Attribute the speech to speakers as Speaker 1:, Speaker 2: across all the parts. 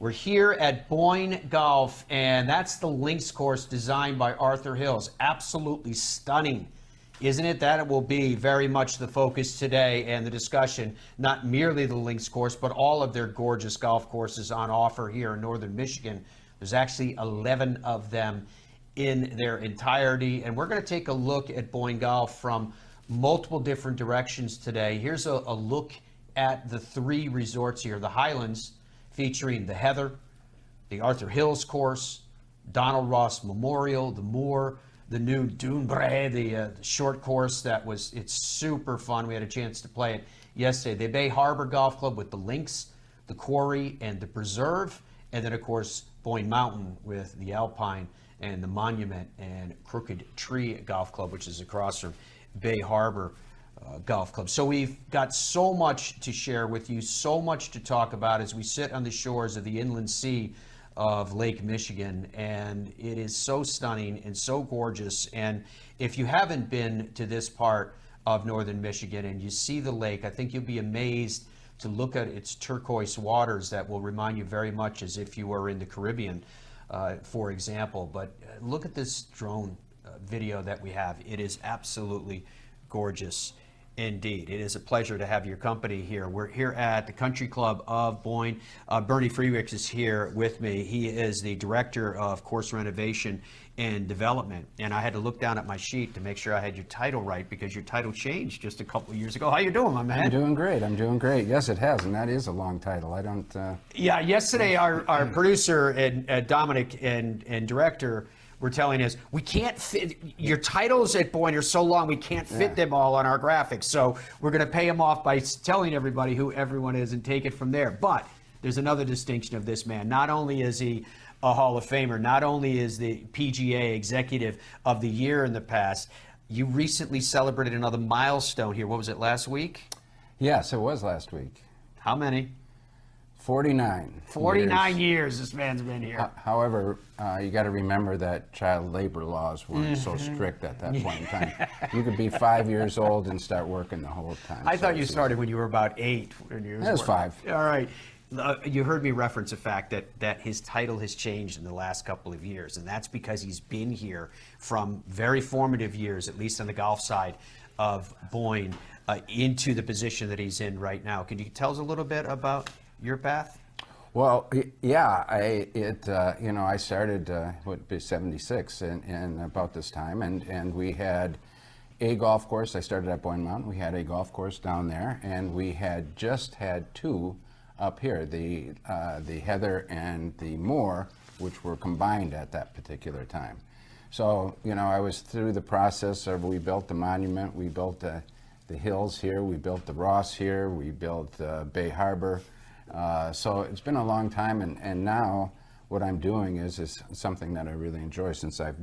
Speaker 1: We're here at Boyne Golf, and that's the links course designed by Arthur Hills. Absolutely stunning, isn't it? That it will be very much the focus today and the discussion, not merely the links course, but all of their gorgeous golf courses on offer here in northern Michigan. There's actually 11 of them in their entirety, and we're going to take a look at Boyne Golf from multiple different directions today. Here's a look at the three resorts here. The Highlands, featuring the Heather, the Arthur Hills course, Donald Ross Memorial, the Moor, the new Dunbre, the short course it's super fun. We had a chance to play it yesterday. The Bay Harbor Golf Club with the Links, the Quarry, and the Preserve, and then of course Boyne Mountain with the Alpine and the Monument and Crooked Tree Golf Club, which is across from Bay Harbor Golf Club. So we've got so much to share with you, so much to talk about as we sit on the shores of the inland sea of Lake Michigan, and it is so stunning and so gorgeous. And if you haven't been to this part of northern Michigan and you see the lake, I think you'll be amazed to look at its turquoise waters that will remind you very much as if you were in the Caribbean, for example. But look at this drone video that we have. It is absolutely gorgeous indeed. It is a pleasure to have your company here. We're here at the Country Club of Boyne. Bernie Friedrich is here with me. He is the Director of Course Renovation and Development. And I had to look down at my sheet to make sure I had your title right, because your title changed just a couple of years ago. How you doing, my man?
Speaker 2: I'm doing great. I'm doing greit. Yes, it has, and that is a long title. I don't...
Speaker 1: Yeah, yesterday our producer and Dominic and director were telling us, we can't fit, your titles at Boyne are so long, we can't fit them all on our graphics. So we're going to pay him off by telling everybody who everyone is and take it from there. But there's another distinction of this man. Not only is he a Hall of Famer, not only is the PGA Executive of the Year in the past, you recently celebrated another milestone here. What was it, last week?
Speaker 2: Yes, it was last week.
Speaker 1: How many?
Speaker 2: 49.
Speaker 1: 49 years this man's been here.
Speaker 2: However, you got to remember that child labor laws weren't so strict at that point in time. You could be 5 years old and start working the whole time.
Speaker 1: I thought you started when you were about 8. When
Speaker 2: I was 5.
Speaker 1: All right. You heard me reference the fact that his title has changed in the last couple of years, and that's because he's been here from very formative years, at least on the golf side of Boyne, into the position that he's in right now. Can you tell us a little bit about your path?
Speaker 2: Well, yeah, I started, what, 76 in about this time, and we had a golf course. I started at Boyne Mountain. We had a golf course down there, and we had just had 2 up here, the Heather and the Moor, which were combined at that particular time. So, I was through the process of, we built the Monument, we built the Hills here, we built the Ross here, we built Bay Harbor. So it's been a long time, and now what I'm doing is something that I really enjoy, since I've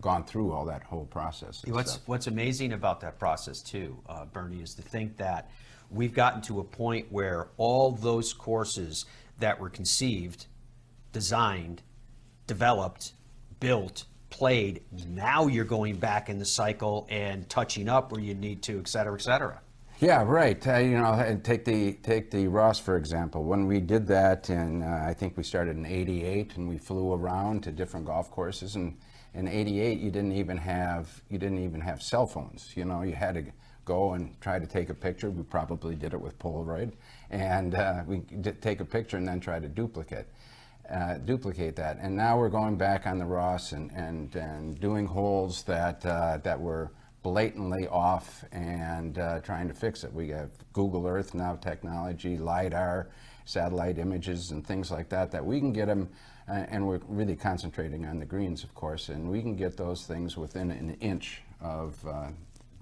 Speaker 2: gone through all that whole process.
Speaker 1: What's amazing about that process too, Bernie, is to think that we've gotten to a point where all those courses that were conceived, designed, developed, built, played, now you're going back in the cycle and touching up where you need to, et cetera, et cetera.
Speaker 2: Yeah, right. Take the Ross, for example. When we did that, and I think we started in '88, and we flew around to different golf courses. And in '88, you didn't even have cell phones. You had to go and try to take a picture. We probably did it with Polaroid, and we did take a picture and then try to duplicate that. And now we're going back on the Ross and doing holes that were blatantly off, and trying to fix it. We have Google Earth now technology, LiDAR, satellite images, and things like that we can get them, and we're really concentrating on the greens, of course, and we can get those things within an inch of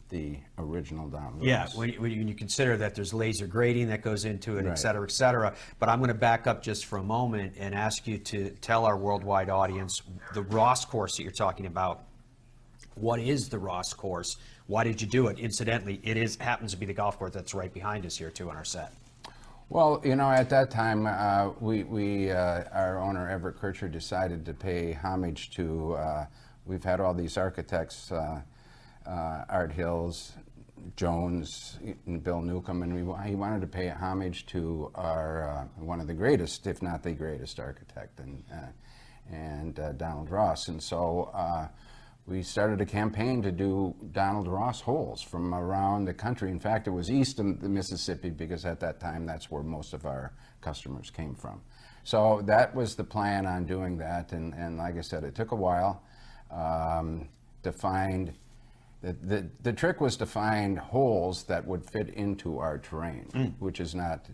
Speaker 2: the original down.
Speaker 1: Yeah, when you consider that there's laser grading that goes into it, right, et cetera, et cetera. But I'm going to back up just for a moment and ask you to tell our worldwide audience the Ross course that you're talking about. What is the Ross course? Why did you do it? Incidentally, it happens to be the golf course that's right behind us here too on our set.
Speaker 2: Well, at that time, our owner Everett Kircher decided to pay homage to. We've had all these architects, Art Hills, Jones and Bill Newcomb, and he wanted to pay homage to our one of the greatest, if not the greatest, architect, and Donald Ross. And so we started a campaign to do Donald Ross holes from around the country. In fact, it was east of the Mississippi because at that time that's where most of our customers came from. So that was the plan on doing that, and like I said, it took a while to find. The trick was to find holes that would fit into our terrain, which is not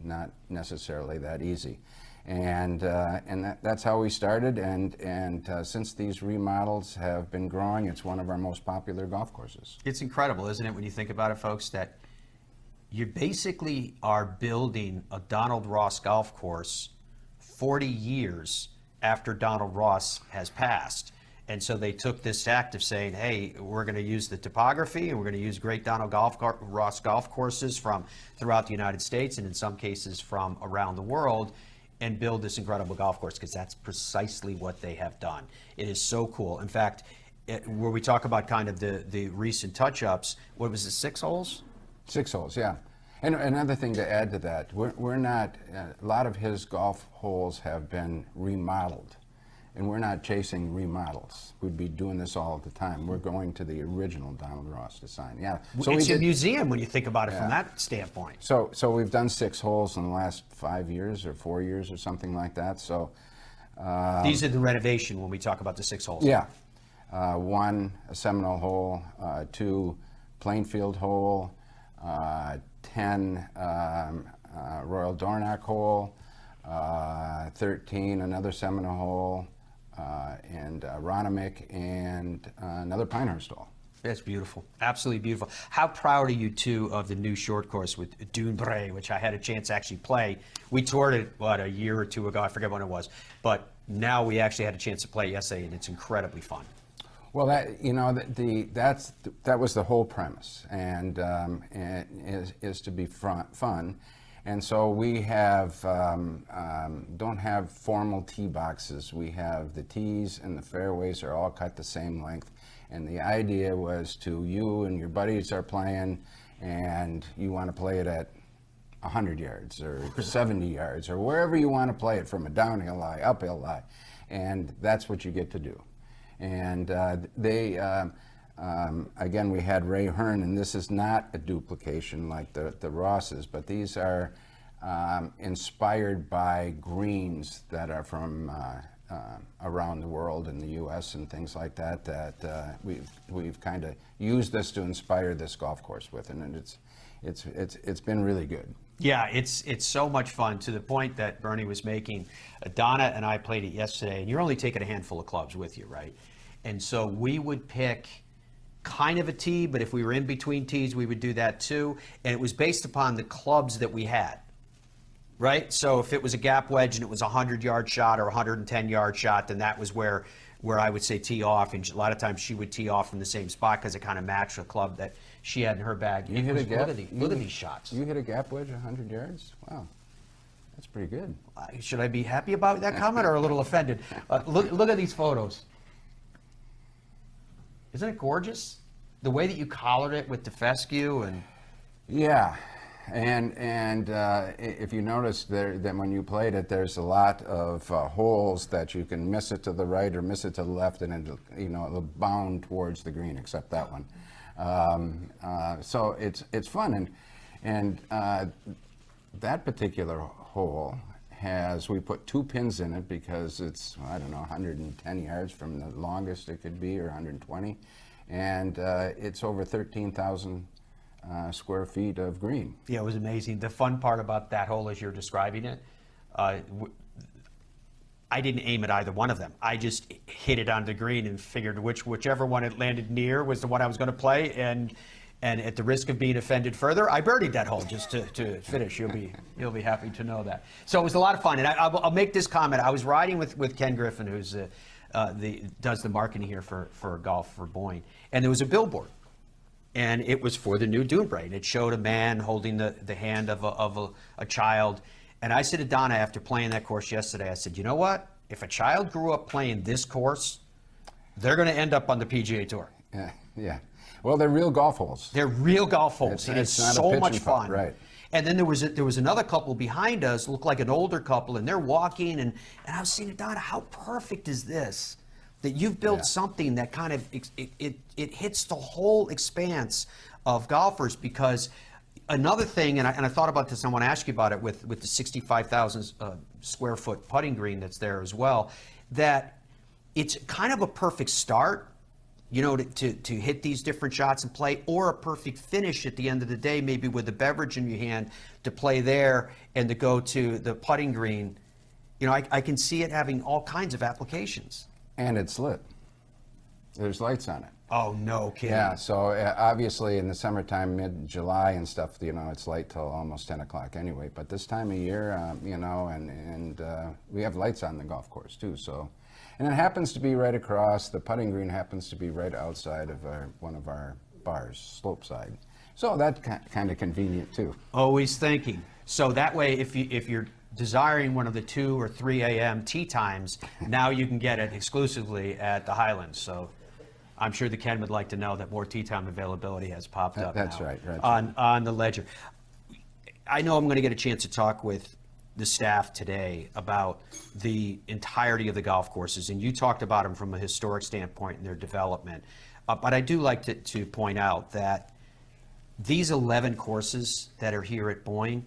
Speaker 2: necessarily that easy, and that's how we started. And since these remodels have been growing, it's one of our most popular golf courses.
Speaker 1: It's incredible, isn't it, when you think about it, folks, that you basically are building a Donald Ross golf course 40 years after Donald Ross has passed. And so they took this act of saying, hey, we're going to use the topography and we're going to use great Donald Ross golf courses from throughout the United States and in some cases from around the world and build this incredible golf course, because that's precisely what they have done. It is so cool. In fact, where we talk about kind of the recent touch-ups, what was it, 6 holes?
Speaker 2: 6 holes, yeah. And another thing to add to that, we're not, a lot of his golf holes have been remodeled. And we're not chasing remodels. We'd be doing this all the time. We're going to the original Donald Ross design. Yeah.
Speaker 1: So it's a museum when you think about it from that standpoint.
Speaker 2: So we've done 6 holes in the last 5 years or 4 years or something like that. So
Speaker 1: these are the renovation when we talk about the 6 holes.
Speaker 2: Yeah. 1, a Seminole hole, 2, Plainfield hole, 10, Royal Dornoch hole, 13, another Seminole hole, and Ronomick, and another Pinehurst hole.
Speaker 1: That's beautiful. Absolutely beautiful. How proud are you, too, of the new short course with Dune Bray, which I had a chance to actually play. We toured it, a year or 2 ago? I forget when it was. But now we actually had a chance to play yesterday, and it's incredibly fun.
Speaker 2: Well, that was the whole premise, and is to be fun. And so we have don't have formal tee boxes. We have the tees and the fairways are all cut the same length. And the idea was you and your buddies are playing, and you want to play it at 100 yards or 70 yards or wherever you want to play it, from a downhill lie, uphill lie, and that's what you get to do. And again, we had Ray Hearn, and this is not a duplication like the Rosses, but these are inspired by greens that are from around the world in the U.S. and things like that. That we've kind of used this to inspire this golf course with, and it's been really good.
Speaker 1: Yeah, it's so much fun, to the point that Bernie was making. Donna and I played it yesterday, and you're only taking a handful of clubs with you, right? And so we would pick kind of a tee, but if we were in between tees, we would do that too. And it was based upon the clubs that we had, right? So if it was a gap wedge and it was a 100-yard shot or a 110-yard shot, then that was where I would say tee off. And a lot of times she would tee off from the same spot because it kind of matched the club that she had in her bag.
Speaker 2: You hit a gap?
Speaker 1: Look at these shots.
Speaker 2: You hit a gap wedge 100 yards? Wow. That's pretty good.
Speaker 1: Should I be happy about that comment or a little offended? Look at these photos. Isn't it gorgeous? The way that you collared it with the fescue and...
Speaker 2: Yeah, and if you notice there, that when you played it, there's a lot of holes that you can miss it to the right or miss it to the left, and it'll bound towards the green, except that one. So it's fun, and that particular hole we put 2 pins in it because it's, I don't know, 110 yards from the longest it could be, or 120, and it's over 13,000 square feet of green.
Speaker 1: Yeah, it was amazing. The fun part about that hole, as you're describing it, I didn't aim at either one of them. I just hit it on the green and figured whichever one it landed near was the one I was going to play, and at the risk of being offended further, I birdied that hole just to finish. You'll be happy to know that. So it was a lot of fun, and I'll make this comment. I was riding with Ken Griffin, who's does the marketing here for golf for Boyne, and there was a billboard, and it was for the new Dune Bray, and it showed a man holding the hand of a child, and I said to Donna after playing that course yesterday, I said, you know what? If a child grew up playing this course, they're going to end up on the PGA Tour.
Speaker 2: Yeah. Well, they're real golf holes.
Speaker 1: They're real golf holes. It is
Speaker 2: It's not a
Speaker 1: so
Speaker 2: pitch
Speaker 1: much
Speaker 2: and putt,
Speaker 1: fun.
Speaker 2: right.
Speaker 1: And then there was another couple behind us, looked like an older couple, and they're walking, and I was saying, Donna, how perfect is this? That you've built
Speaker 2: Yeah.
Speaker 1: something that kind of it hits the whole expanse of golfers. Because another thing, and I thought about this, I want to ask you about it with the 65,000 square foot putting green that's there as well, that it's kind of a perfect start, you know, to hit these different shots and play, or a perfect finish at the end of the day, maybe with a beverage in your hand to play there and to go to the putting green. You know, I can see it having all kinds of applications.
Speaker 2: And it's lit. There's lights on it.
Speaker 1: Oh, no kidding.
Speaker 2: Yeah, so obviously in the summertime, mid-July and stuff, you know, it's light till almost 10 o'clock anyway. But this time of year, you know, and we have lights on the golf course too. So, and it happens to be right across, the putting green happens to be right outside of one of our bars, slope side. So that's kind of convenient too.
Speaker 1: Always thinking. So that way, if you're desiring one of the 2 or 3 a.m. tee times, now you can get it exclusively at the Highlands. So I'm sure the Ken would like to know that more tee time availability has popped up
Speaker 2: That's
Speaker 1: now
Speaker 2: right.
Speaker 1: on the ledger. I know I'm going to get a chance to talk with the staff today about the entirety of the golf courses, and you talked about them from a historic standpoint and their development. But I do like to point out that these 11 courses that are here at Boyne,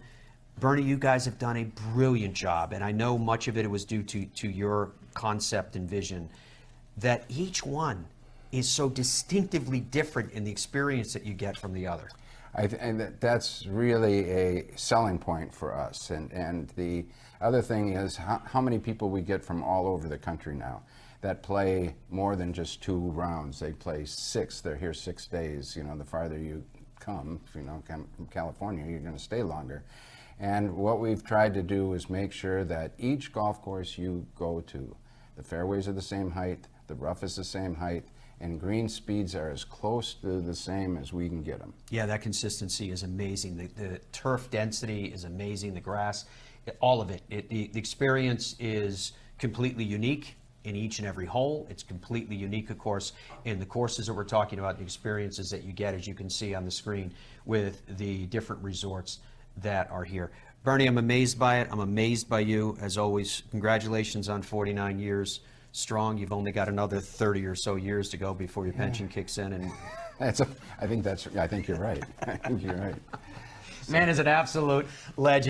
Speaker 1: Bernie, you guys have done a brilliant job, and I know much of it was due to your concept and vision, that each one is so distinctively different in the experience that you get from the other.
Speaker 2: And that's really a selling point for us. And the other thing is how many people we get from all over the country now that play more than just 2 rounds. They play 6. They're here 6 days. You know, the farther you come, you know, come from California, you're going to stay longer. And what we've tried to do is make sure that each golf course you go to, the fairways are the same height, the rough is the same height, and green speeds are as close to the same as we can get them.
Speaker 1: Yeah, that consistency is amazing. The turf density is amazing. The grass, all of it. The experience is completely unique in each and every hole. It's completely unique, of course, in the courses that we're talking about, the experiences that you get, as you can see on the screen, with the different resorts that are here. Bernie, I'm amazed by it. I'm amazed by you, as always. Congratulations on 49 years strong. You've only got another 30 or so years to go before your pension kicks in. And
Speaker 2: I think you're right. I think you're right.
Speaker 1: man is an absolute legend.